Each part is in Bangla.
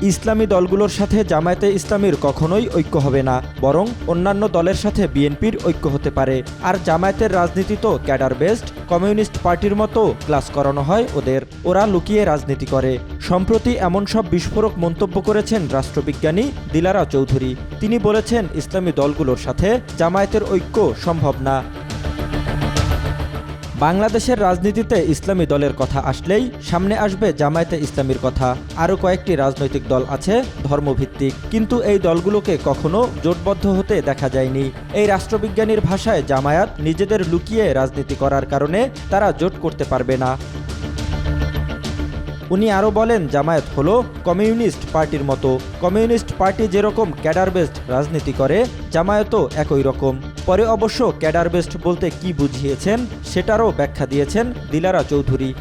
ইসলামী দলগুলোর সাথে জামায়াতে ইসলামীর কখনোই ঐক্য হবে না, বরং অন্যান্য দলের সাথে বিএনপির ঐক্য হতে পারে। আর জামায়াতের রাজনীতি তো ক্যাডার বেসড, কমিউনিস্ট পার্টির মতো ক্লাস করানো হয় ওদের, ওরা লুকিয়ে রাজনীতি করে। সম্প্রতি এমন সব বিস্ফোরক মন্তব্য করেছেন রাষ্ট্রবিজ্ঞানী দিলারা চৌধুরী। তিনি বলেছেন, ইসলামী দলগুলোর সাথে জামায়াতের ঐক্য সম্ভব না। বাংলাদেশের রাজনীতিতে ইসলামী দলের কথা আসলেই সামনে আসবে জামায়াতে ইসলামীর কথা। আরও কয়েকটি রাজনৈতিক দল আছে ধর্মভিত্তিক, কিন্তু এই দলগুলোকে কখনো জোটবদ্ধ হতে দেখা যায়নি। এই রাষ্ট্রবিজ্ঞানীর ভাষায় জামায়াত নিজেদের লুকিয়ে রাজনীতি করার কারণে তারা জোট করতে পারবে না। উনি আরও বলেন, জামায়াত হলো কমিউনিস্ট পার্টির মতো। কমিউনিস্ট পার্টি যেরকম ক্যাডার বেসড রাজনীতি করে, জামায়াতও একই রকম। পরে অবশ্য ক্যাডার বেসড বলতে কি বুঝিয়েছেন সেটারও ব্যাখ্যা দিয়েছেন দিলারা চৌধুরী।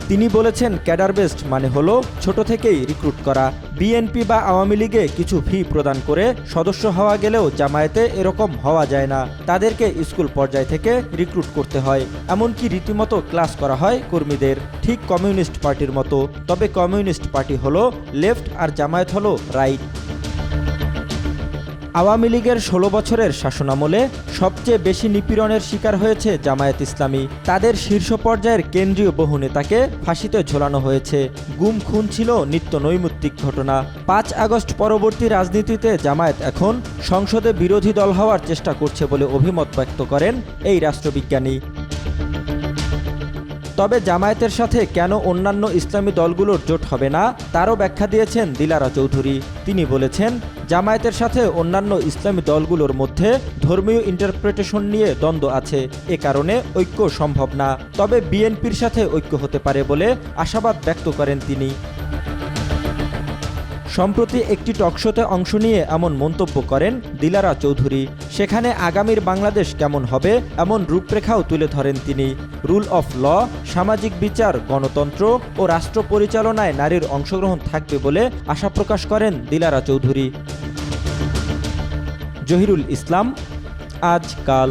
তিনি বলেছেন, ক্যাডার বেসড মানে হলো ছোট থেকেই রিক্রুট করা। বিএনপি বা আওয়ামী লীগে কিছু ফি প্রদান করে সদস্য হওয়া গেলেও জামায়াতে এরকম হওয়া যায় না। তাদেরকে স্কুল পর্যায় থেকে রিক্রুট করতে হয়, এমনকি রীতিমতো ক্লাস করা হয় কর্মীদের, ঠিক কমিউনিস্ট পার্টির মতো। তবে কমিউনিস্ট পার্টি হলো লেফট আর জামায়াত হলো রাইট। আওয়ামী লীগের 16 বছরের শাসনামলে সবচেয়ে বেশি নিপীড়নের শিকার হয়েছে জামায়াত ইসলামী। তাদের শীর্ষ পর্যায়ের কেন্দ্রীয় বহু নেতাকে ফাঁসিতে ঝোলানো হয়েছে। গুম খুন ছিল নিত্য নৈমিত্তিক ঘটনা। 5 আগস্ট পরবর্তী রাজনীতিতে জামায়াত এখন সংসদে বিরোধী দল হওয়ার চেষ্টা করছে বলে অভিমত ব্যক্ত করেন এই রাষ্ট্রবিজ্ঞানী। তবে জামায়াতের সাথে কেন অন্যান্য ইসলামী দলগুলোর জোট হবে না তারও ব্যাখ্যা দিয়েছেন দিলারা চৌধুরী। তিনি বলেছেন, জামায়াতের সাথে অন্যান্য ইসলামী দলগুলোর মধ্যে ধর্মীয় ইন্টারপ্রিটেশন নিয়ে দ্বন্দ্ব আছে, এ কারণে ঐক্য সম্ভব না। তবে বিএনপির সাথে ঐক্য হতে পারে বলে আশাবাদ ব্যক্ত করেন তিনি। সম্প্রতি একটি টকশোতে অংশ নিয়ে এমন মন্তব্য করেন দিলারা চৌধুরী। সেখানে আগামীর বাংলাদেশ কেমন হবে এমন রূপরেখাও তুলে ধরেন তিনি। রুল অফ ল, সামাজিক বিচার, গণতন্ত্র ও রাষ্ট্র পরিচালনায় নারীর অংশগ্রহণ থাকবে বলে আশা প্রকাশ করেন দিলারা চৌধুরী। জহিরুল ইসলাম, আজকাল।